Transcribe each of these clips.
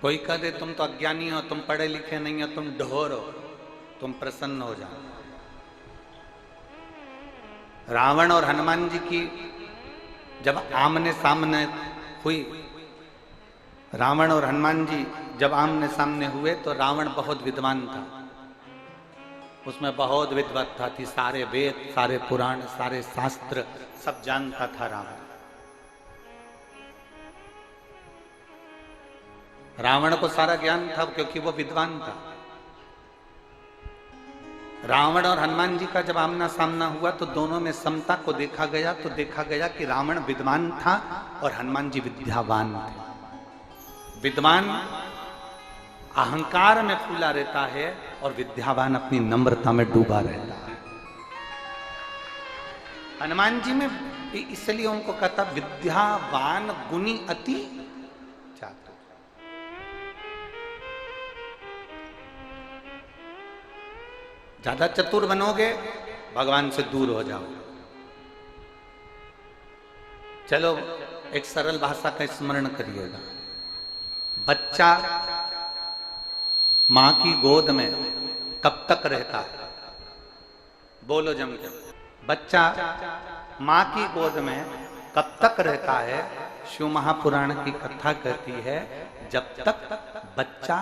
कोई कह दे तुम तो अज्ञानी हो, तुम पढ़े लिखे नहीं हो, तुम ढोर हो, तुम प्रसन्न हो जाओ। रावण और हनुमान जी की जब आमने सामने हुई, रावण और हनुमान जी जब आमने सामने हुए तो रावण बहुत विद्वान था, उसमें बहुत विद्वत्ता थी, सारे वेद, सारे पुराण, सारे शास्त्र सब जानता था रावण। रावण को सारा ज्ञान था क्योंकि वो विद्वान था। रावण और हनुमान जी का जब आमना सामना हुआ तो दोनों में समता को देखा गया, तो देखा गया कि रावण विद्वान था और हनुमान जी विद्यावान थे। विद्वान अहंकार में फूला रहता है और विद्यावान अपनी नम्रता में डूबा रहता है। हनुमान जी में इसलिए उनको कहता विद्यावान गुणी अति चातुर। ज्यादा चतुर बनोगे भगवान से दूर हो जाओ। चलो एक सरल भाषा का स्मरण करिएगा। बच्चा मां की गोद में कब तक रहता है? बोलो जम के। बच्चा मां की गोद में कब तक रहता है? शिव महापुराण की कथा कहती है जब तक बच्चा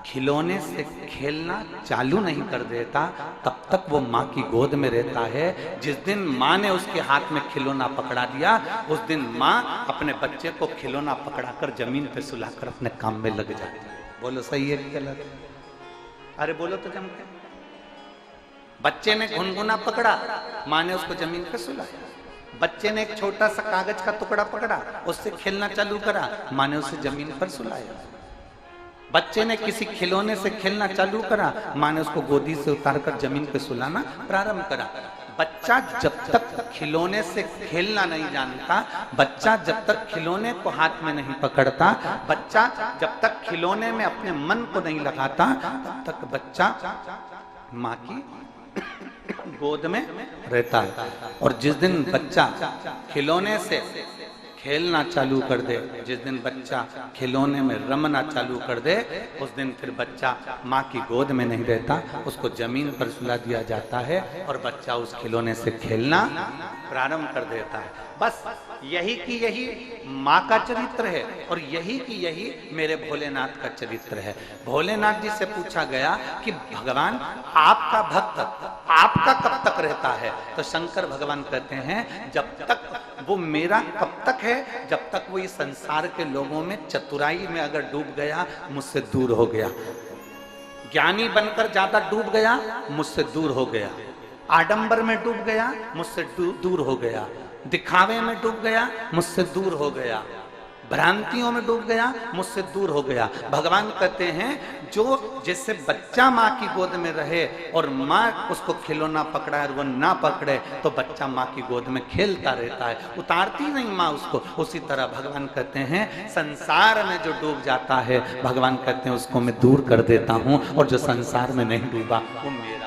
खिलौने से खेलना चालू नहीं कर देता तब तक वो मां की गोद में रहता है। जिस दिन मां ने उसके हाथ में खिलौना पकड़ा दिया उस दिन मां अपने बच्चे को खिलौना पकड़ाकर जमीन पे सुलाकर अपने काम में लग जाती है। बोलो सही है कि गलत? अरे बोलो तो जम के। बच्चे ने गुनगुना पकड़ा, मां ने उसको जमीन पे सुलाया। बच्चे ने एक छोटा सा कागज का टुकड़ा पकड़ा, उससे खेलना चालू करा, मां ने उसे जमीन पर सुलाया। बच्चे ने किसी खिलौने से खेलना चालू करा, मां ने उसको गोदी से उतारकर जमीन पे सुलाना प्रारंभ करा। बच्चा जब तक खिलौने से खेलना नहीं जानता, बच्चा जब तक खिलौने को हाथ में नहीं पकड़ता, बच्चा जब तक खिलौने में अपने मन को नहीं लगाता तब तक बच्चा मां की गोद में रहता है। और जिस दिन बच्चा खिलौने से खेलना चालू कर दे, जिस दिन बच्चा खिलौने में रमना चालू कर दे उस दिन फिर बच्चा मां की गोद में नहीं रहता, उसको जमीन पर सुला दिया जाता है और बच्चा उस खिलौने से खेलना प्रारंभ कर देता है। बस यही की यही मां का चरित्र है और यही की यही मेरे भोलेनाथ का चरित्र है। भोलेनाथ जी से पूछा गया कि भगवान आपका भक्त आपका कब तक रहता है? तो शंकर भगवान कहते हैं जब तक वो मेरा कब तक है? जब तक वो इस संसार के लोगों में चतुराई में अगर डूब गया मुझसे दूर हो गया, ज्ञानी बनकर ज्यादा डूब गया मुझसे दूर हो गया, आडंबर में डूब गया मुझसे दूर हो गया, दिखावे में डूब गया मुझसे दूर हो गया, भ्रांतियों में डूब गया मुझसे दूर हो गया। भगवान कहते हैं जो जैसे बच्चा माँ की गोद में रहे और माँ उसको खिलौना पकड़ा और वो ना पकड़े तो बच्चा माँ की गोद में खेलता रहता है, उतारती नहीं माँ उसको। उसी तरह भगवान कहते हैं संसार में जो डूब जाता है भगवान कहते हैं उसको मैं दूर कर देता हूँ और जो संसार में नहीं डूबा वो मेरा